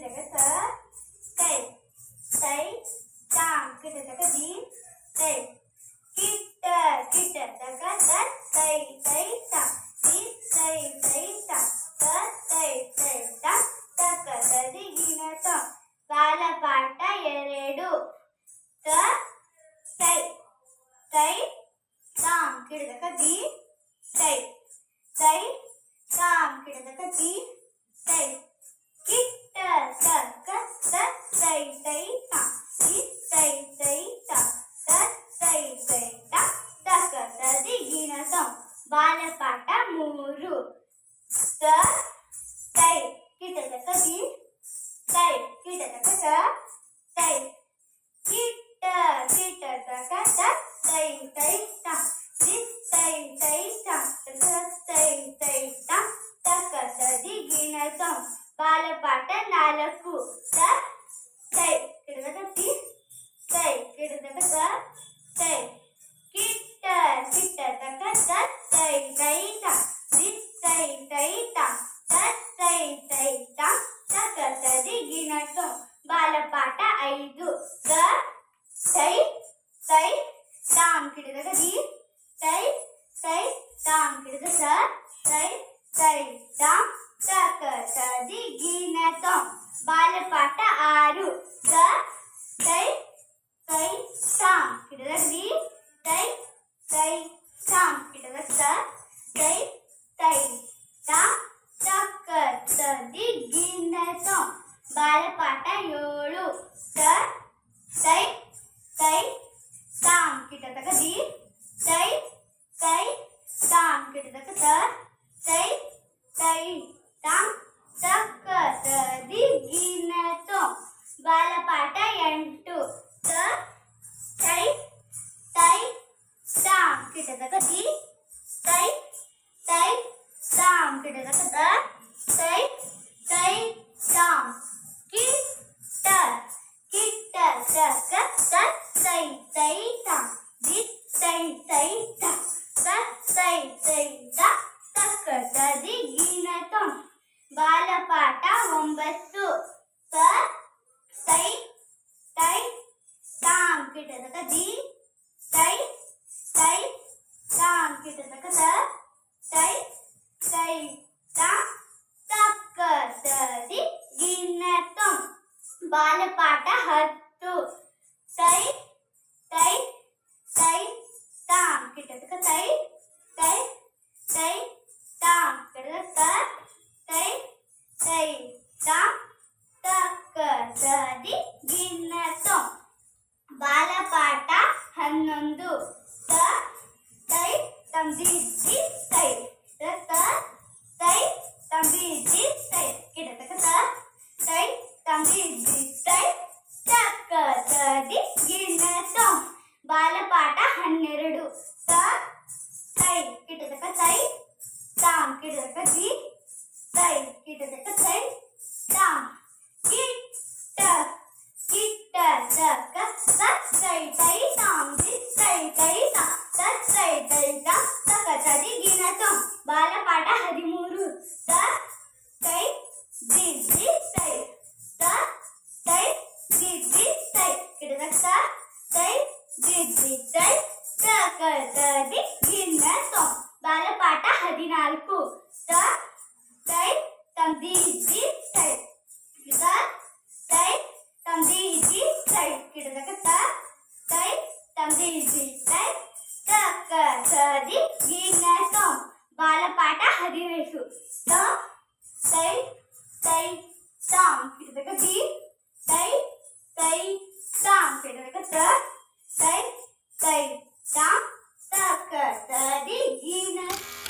ಕಿಟಕ ತೈ ತೈ ತಾಂ ಕಿಟಕ ದಿ ತೈ ಕಿಟ್ಟ ಕಿಟಕ ತೈ ತೈ ತಾಂ ದಿ ತೈ ತೈ ತಾಂ ತೈ ತೈ ತಾಂ ತಕ ತದಿ ಗಿಣತ ಬಾಲಪಾಠ 2 ತೈ ತೈ ತಾಂ ಕಿಟಕ ದಿ ತೈ ತೈ ತಾಂ ಕಿಟಕ ದಿ ತೈ ಕಿಟ್ಟ ತಕ ತೈ ತೈ ತಾಂ ದಿ ತೈ ತೈ ತಾಂ ತೈ ತೈ ತಾಂ ತಕ ತದಿ ಗಿಣತ ಬಾಲಪಾಠ 3 ತೈ ಕಿಟಕ ದಿ ತೈ ಕಿಟಕ ತೈ ಕಿಟ್ಟ ಕಿಟಕ ತೈ ತೈ ತಾಂ ದಿ ತೈ ತೈ ತಾಂ ತೈ ತೈ ತಾಂ ತಕ ತದಿ ಗಿಣತ ಬಾಲಪಾಠ 4 ತೈ ಕಿಟಕ ದಿ ತೈ ಕಿಟಕ ತೈ ಕಿಟ್ಟ ಕಿಟಕ ತೈ ತೈ ತಾಂ ದಿ ತೈ ತೈ ತಾಂ ತೈ ತೈ ತಾಂ ತಕ ತದಿ ಗಿಣತ ಬಾಲಪಾಠ 5 ತೈ ತೈ ತಾಂ ಕಿಟಕ ದಿ ತೈ ತೈ ತಾಂ ಕಿಟಕ ತೈ ತೈ ತಾಂ ತಕ ತದಿ ಗಿಣತ ಬಾಲಪಾಠ 6 ತೈ ತೈ ತಾಂ ಕಿಟಕ ದಿ ತೈ ತೈ ತಾಂ ಕಿಟಕ ತೈ ತೈ ತಾಂ ತಕ ತದಿ ಗಿಣತ ಬಾಲಪಾಠ 7 ತೈ ತೈ ತಾಂ ಕಿಟಕ ದಿ ತೈ ತೈ ತಾಂ ಕಿಟಕ ತೈ ತೈ ತಾಂ ತಕ ತದಿ ಗಿಣತ ಬಾಲಪಾಠ 8 ತೈ ತೈ ತಾಂ ಕಿಟಕ ದಿ ತೈ ತೈ ತಾಂ ಕಿಟಕ ತೈ ತೈ ತಾಂ ಕಿಟ್ಟ ಕಿಟ್ಟ ತಕ ತೈ ತೈ ತಾಂ ದಿ ತೈ ತೈ ತಾಂ ತೈ ತೈ ತಾಂ ತಕ ತದಿ ಗಿಣತ ಬಾಲಪಾಠ 9 ತೈ ತೈ ತಾಂ ಕಿಟಕ ದಿ ತೈ ತೈ ತಾಂ ಕಿಟಕ ತೈ ತೈ ತಾಂ ತಕ ತದಿ ಗಿಣತ ಬಾಲಪಾಠ 10 ತೈ ತೈ ತೈ ತಾಂ ಕಿಟಕ ತೈ ತೈ ತೈ ತಾಂ ಕಿಟಕ ತೈ ತೈ ತಾಂ ತಕ ತದಿ ಗಿಣತ ಬಾಲಪಾಠ 11 ತೈ ತಾಂ ದಿ ತೈ ತೈ ತಾಂ ದಿ ತೈ ಕಿಟಕ ತೈ ತಾಂ ದಿ ತೈ ತಕ ತದಿ ಗಿಣತ ಬಾಲಪಾಠ 12 ತೈ ಕಿಟಕ ತೈ ತಾಂ ಕಿಟಕ ದಿ ತೈ ಕಿಟಕ ತೈ ತಾಂ ಕಿಟ್ಟ ಕಿಟ್ಟ ತಕ ತೈ ತೈ ತಾಂ ದಿ ತೈ ತೈ ತಾಂ ತೈ ತೈ ತಾಂ ತಕ ತದಿ ಗಿಣತ ಬಾಲಪಾಠ 13 ತೈ ದಿ ತೈ ತೈ ದಿ ತೈ ಕಿಟಕ ತೈ ದಿ ತೈ ತಕ ತದಿ ಗಿಣತ ಬಾಲಪಾಠ 14 ತೈ ತಾಂ ದಿ ತೈ ತೈ ತಾಂ ದಿ ತೈ ಕಿಟಕ ತೈ ತಾಂ ದಿ ತೈ ತಕ ತದಿ ಗಿಣತ ಬಾಲಪಾಠ 15 ತೈ ತೈ ತಾಂ ಕಿಟಕ ದಿ ತೈ ತೈ ತಾಂ ಕಿಟಕ ತೈ ತೈ ತಾಂ ತಕ ತದಿ ಗಿಣತ